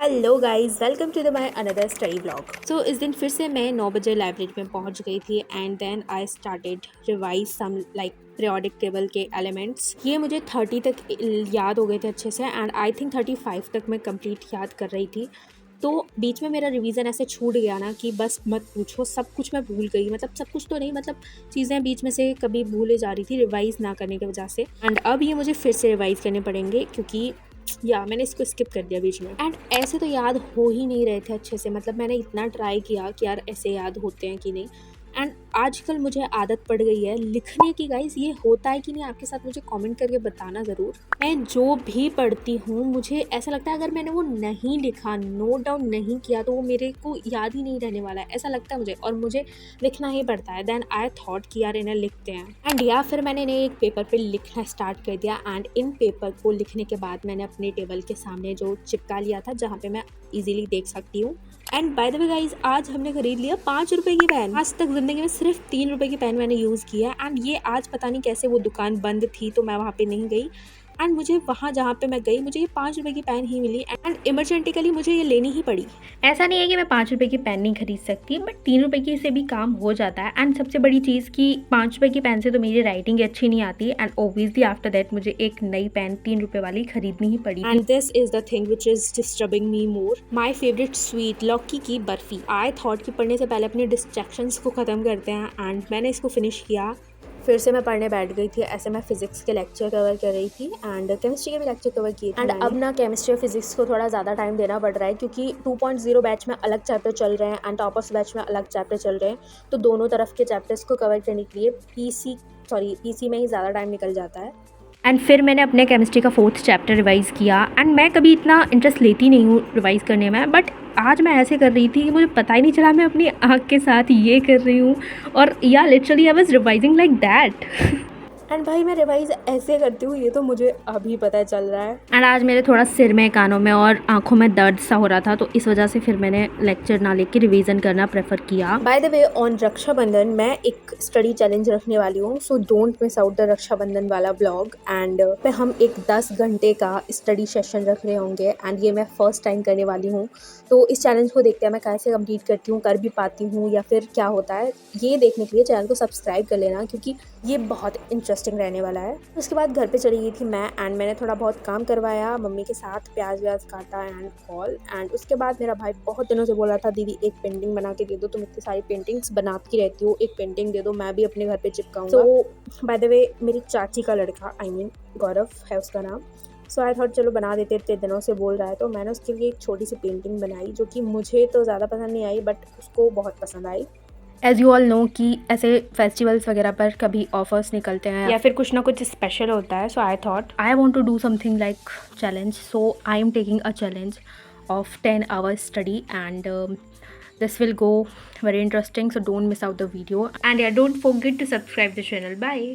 Hello guys, welcome to the my another study vlog. So इस दिन फिर से मैं 9 बजे लाइब्रेरी में पहुंच गई थी and then I started revise some like periodic table के एलिमेंट्स। ये मुझे 30 तक याद हो गए थे अच्छे से एंड आई थिंक 35 तक मैं कंप्लीट याद कर रही थी। तो बीच में मेरा रिवीजन ऐसे छूट गया ना कि बस मत पूछो, सब कुछ मैं भूल गई। मतलब सब कुछ तो नहीं, मतलब चीज़ें बीच में से कभी भूले जा रही थी रिवाइज ना करने की वजह से। एंड अब ये मुझे फिर से रिवाइज करने पड़ेंगे क्योंकि या मैंने इसको स्किप कर दिया बीच में। एंड ऐसे तो याद हो ही नहीं रहे थे अच्छे से। मतलब मैंने इतना ट्राई किया कि यार ऐसे याद होते हैं कि नहीं। एंड आजकल मुझे आदत पड़ गई है लिखने की। गाइस, ये होता है कि नहीं आपके साथ, मुझे कमेंट करके बताना ज़रूर। मैं जो भी पढ़ती हूँ मुझे ऐसा लगता है अगर मैंने वो नहीं लिखा, नोट डाउन नहीं किया, तो वो मेरे को याद ही नहीं रहने वाला है, ऐसा लगता है मुझे। और मुझे लिखना ही पड़ता है। देन आई थॉट कि यार इन्हें लिखते हैं। एंड या फिर मैंने इन्हें एक पेपर पे लिखना स्टार्ट कर दिया। एंड इन पेपर को लिखने के बाद मैंने अपने टेबल के सामने जो चिपका लिया था, जहाँ पे मैं इजीली देख सकती हूँ। And bye the way guys, आज हमने खरीद लिया 5 रुपए की पेन। आज तक जिंदगी में सिर्फ 3 रुपए की पेन मैंने यूज़ किया। एंड ये आज पता नहीं कैसे, वो दुकान बंद थी तो मैं वहाँ पे नहीं गई। एंड मुझे वहाँ जहाँ पे मैं गई, मुझे ये 5 रुपए की पेन ही मिली। एंड इमरजेंटिकली मुझे ये लेनी ही पड़ी। ऐसा नहीं है कि मैं 5 रुपए की पेन नहीं खरीद सकती, बट 3 रुपए की से भी काम हो जाता है। एंड सबसे बड़ी चीज़ कि 5 रुपए की पेन से तो मेरी राइटिंग अच्छी नहीं आती। एंड ओबियसली आफ्टर दैट मुझे एक नई पेन 3 रुपए वाली खरीदनी ही पड़ी। And this is the thing which is disturbing me more, my favourite sweet लौकी की बर्फी। आई थॉट कि पढ़ने से पहले अपने डिस्ट्रैक्शंस को ख़त्म करते हैं। एंड मैंने इसको फिनिश किया। फिर से मैं पढ़ने बैठ गई थी। ऐसे मैं फिजिक्स के लेक्चर कवर कर रही थी एंड केमिस्ट्री के भी लेक्चर कवर किए थे। एंड अब ना केमिस्ट्री और फिजिक्स को थोड़ा ज़्यादा टाइम देना पड़ रहा है क्योंकि 2.0 बैच में अलग चैप्टर चल रहे हैं एंड टॉपर्स बैच में अलग चैप्टर चल रहे हैं। तो दोनों तरफ के चैप्टर्स को कवर करने के लिए पीसी में ही ज़्यादा टाइम निकल जाता है। एंड फिर मैंने अपने केमिस्ट्री का 4th चैप्टर रिवाइज़ किया। एंड मैं कभी इतना इंटरेस्ट लेती नहीं हूँ रिवाइज़ करने में, बट आज मैं ऐसे कर रही थी कि मुझे पता ही नहीं चला मैं अपनी आँख के साथ ये कर रही हूँ। और या literally I was revising like that. And भाई मैं रिवाइज ऐसे करती हूँ, ये तो मुझे अभी पता चल रहा है। एंड आज मेरे थोड़ा सिर में, कानों में और आँखों में दर्द सा हो रहा था, तो इस वजह से फिर मैंने लेक्चर ना लेके रिवीजन करना प्रेफर किया। By the way, on Rakshabandhan मैं एक स्टडी चैलेंज रखने वाली हूँ। So don't miss out the Rakshabandhan वाला ब्लॉग। एंड पे हम एक 10 घंटे का स्टडी सेशन रख रहे होंगे एंड ये मैं फर्स्ट टाइम करने वाली हूँ। तो इस चैलेंज को देखते हैं मैं कैसे कंप्लीट करती हूँ, कर भी पाती हूँ या फिर क्या होता है। ये देखने के लिए चैनल को सब्सक्राइब कर लेना क्योंकि ये बहुत इंटरेस्टिंग रहने वाला है। उसके बाद घर पे चली गई थी मैं एंड मैंने थोड़ा बहुत काम करवाया मम्मी के साथ, प्याज व्याज काटा एंड ऑल। एंड उसके बाद मेरा भाई बहुत दिनों से बोल रहा था दीदी एक पेंटिंग बना के दे दो, तुम इतनी सारी पेंटिंग्स बनाती रहती हो, एक पेंटिंग दे दो, मैं भी अपने घर पे चिपकाऊंगा। तो बाय द वे, मेरी चाची का लड़का, आई मीन गौरव है उसका नाम। सो आई थॉट चलो बना देते, इतने दिनों से बोल रहा है तो मैंने उसके लिए एक छोटी सी पेंटिंग बनाई जो कि मुझे तो ज़्यादा पसंद नहीं आई बट उसको बहुत पसंद आई। एज़ यू ऑल नो कि ऐसे फेस्टिवल्स वगैरह पर कभी ऑफर्स निकलते हैं या फिर कुछ ना कुछ स्पेशल होता है। So I thought I want to do something like challenge. So I am taking a challenge of 10 hours study, and this will go very interesting, so don't miss out the video. And yeah, don't forget to subscribe the channel. Bye.